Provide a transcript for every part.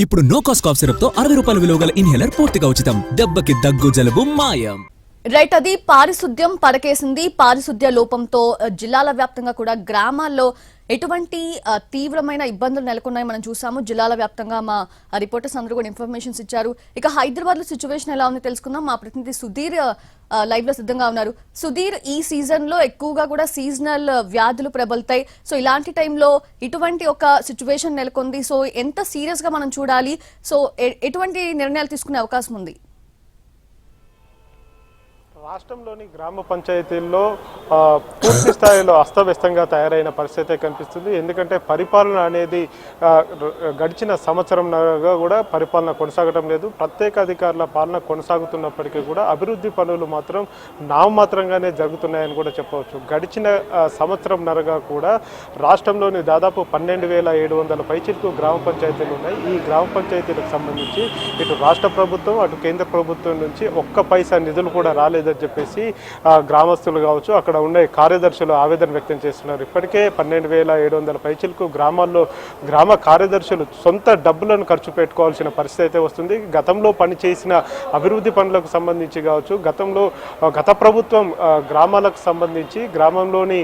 ఇప్పుడు no cost cough syrup తో 60 రూపాయల విలువ గల ఇన్హేలర్ పూర్తిగా ఉచితం. దెబ్బకి దగ్గు జలుబు మాయం. రైట్, అది పారిశుద్ధ్యం పడకేసింది. పారిశుద్ధ్య లోపంతో జిల్లాల వ్యాప్తంగా కూడా గ్రామాల్లో ఎటువంటి తీవ్రమైన ఇబ్బందులు నెలకొన్నాయి మనం చూసాము. జిల్లాల వ్యాప్తంగా మా రిపోర్టర్స్ అందరూ కూడా ఇన్ఫర్మేషన్స్ ఇచ్చారు. ఇక హైదరాబాద్ లో సిచ్యువేషన్ ఎలా ఉంది తెలుసుకుందాం. మా ప్రతినిధి సుధీర్ లైవ్ లో సిద్ధంగా ఉన్నారు. సుధీర్, ఈ సీజన్ లో ఎక్కువగా కూడా సీజనల్ వ్యాధులు ప్రబలుతాయి. సో ఇలాంటి టైంలో ఇటువంటి ఒక సిచ్యువేషన్ నెలకొంది. సో ఎంత సీరియస్ గా మనం చూడాలి? సో ఎటువంటి నిర్ణయాలు తీసుకునే అవకాశం ఉంది? రాష్ట్రంలోని గ్రామ పంచాయతీల్లో పూర్తి స్థాయిలో అస్తవ్యస్తంగా తయారైన పరిస్థితి కనిపిస్తుంది. ఎందుకంటే పరిపాలన అనేది గడిచిన సంవత్సరంగా కూడా పరిపాలన కొనసాగడం లేదు. ప్రత్యేక అధికారుల పాలన కొనసాగుతున్నప్పటికీ కూడా అభివృద్ధి పనులు మాత్రం నామమాత్రంగానే జరుగుతున్నాయని కూడా చెప్పవచ్చు. గడిచిన సంవత్సరంన్నరగా కూడా రాష్ట్రంలోని దాదాపు 12,700 పైచిలకు గ్రామ పంచాయతీలు ఉన్నాయి. ఈ గ్రామ పంచాయతీలకు సంబంధించి ఇటు రాష్ట్ర ప్రభుత్వం అటు కేంద్ర ప్రభుత్వం నుంచి ఒక్క పైసా నిధులు కూడా రాలేదని చెప్పేసి గ్రామస్తులు కావచ్చు, అక్కడ ఉండే కార్యదర్శులు ఆవేదన వ్యక్తం చేస్తున్నారు. ఇప్పటికే 12,700 పైచిలకు గ్రామాల్లో గ్రామ కార్యదర్శులు సొంత డబ్బులను ఖర్చు పెట్టుకోవాల్సిన పరిస్థితి అయితే వస్తుంది. గతంలో పనిచేసిన అభివృద్ధి పనులకు సంబంధించి కావచ్చు, గత ప్రభుత్వం గ్రామాలకు సంబంధించి గ్రామంలోని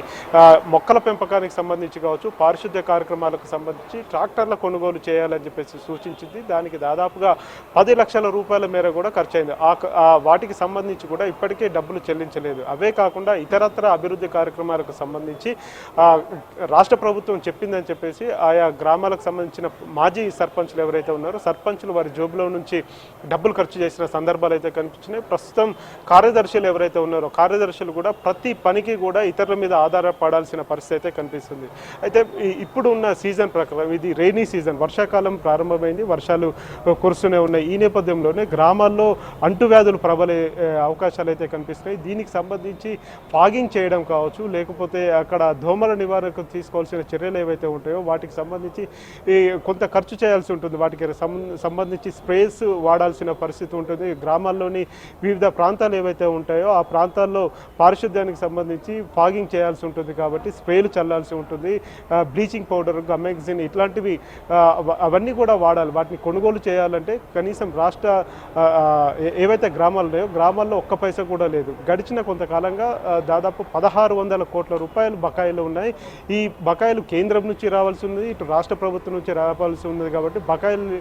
మొక్కల పెంపకానికి సంబంధించి కావచ్చు, పారిశుద్ధ్య కార్యక్రమాలకు సంబంధించి ట్రాక్టర్ల కొనుగోలు చేయాలని చెప్పేసి సూచించింది. దానికి దాదాపుగా 10 లక్షల రూపాయల మేర కూడా ఖర్చు అయింది. వాటికి సంబంధించి కూడా ఇప్పటికే డబ్బులు చెల్లించలేదు. అవే కాకుండా ఇతరత్ర అభివృద్ధి కార్యక్రమాలకు సంబంధించి రాష్ట్ర ప్రభుత్వం చెప్పిందని చెప్పేసి ఆయా గ్రామాలకు సంబంధించిన మాజీ సర్పంచ్లు ఎవరైతే ఉన్నారో సర్పంచ్లు వారి జోబులో నుంచి డబ్బులు ఖర్చు చేసిన సందర్భాలు అయితే కనిపించినాయి. ప్రస్తుతం కార్యదర్శులు ఎవరైతే ఉన్నారో కార్యదర్శులు కూడా ప్రతి పనికి కూడా ఇతరుల మీద ఆధారపడాల్సిన పరిస్థితి అయితే కనిపిస్తుంది. అయితే ఇప్పుడు ఉన్న సీజన్ ప్రకారం ఇది రెయినీ సీజన్, వర్షాకాలం ప్రారంభమైంది, వర్షాలు కురుస్తూనే ఉన్నాయి. ఈ నేపథ్యంలోనే గ్రామాల్లో అంటువ్యాధులు ప్రబలే అవకాశాలు అయితే కనిపిస్తున్నాయి. దీనికి సంబంధించి ఫాగింగ్ చేయడం కావచ్చు, లేకపోతే అక్కడ దోమల నివారణకు తీసుకోవాల్సిన చర్యలు ఏవైతే ఉంటాయో వాటికి సంబంధించి కొంత ఖర్చు చేయాల్సి ఉంటుంది. వాటికి సంబంధించి స్ప్రేస్ వాడాల్సిన పరిస్థితి ఉంటుంది. గ్రామాల్లోని వివిధ ప్రాంతాలు ఏవైతే ఉంటాయో ఆ ప్రాంతాల్లో పారిశుద్ధ్యానికి సంబంధించి ఫాగింగ్ చేయాల్సి ఉంటుంది. కాబట్టి స్ప్రేలు చల్లాల్సి ఉంటుంది. బ్లీచింగ్ పౌడర్, గమెగ్జిన్ ఇట్లాంటివి అవన్నీ కూడా వాడాలి. వాటిని కొనుగోలు చేయాలంటే కనీసం రాష్ట్ర ఏవైతే గ్రామాలు ఉన్నాయో గ్రామాల్లో ఒక్క పైసా కూడా లేదు. గడిచిన కొంతకాలంగా దాదాపు 1,600 కోట్ల రూపాయలు బకాయిలు ఉన్నాయి. ఈ బకాయిలు కేంద్రం నుంచి రావాల్సి ఉంది, ఇటు రాష్ట్ర ప్రభుత్వం నుంచి రావాల్సి ఉంది. కాబట్టి బకాయిలు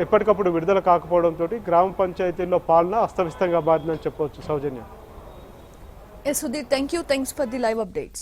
ఎప్పటికప్పుడు విడుదల కాకపోవడంతో గ్రామ పంచాయతీల్లో పాలన అస్తవ్యస్తంగా మారిందని చెప్పవచ్చు. సౌజన్య. Yes, Sudhir, thanks for the live updates.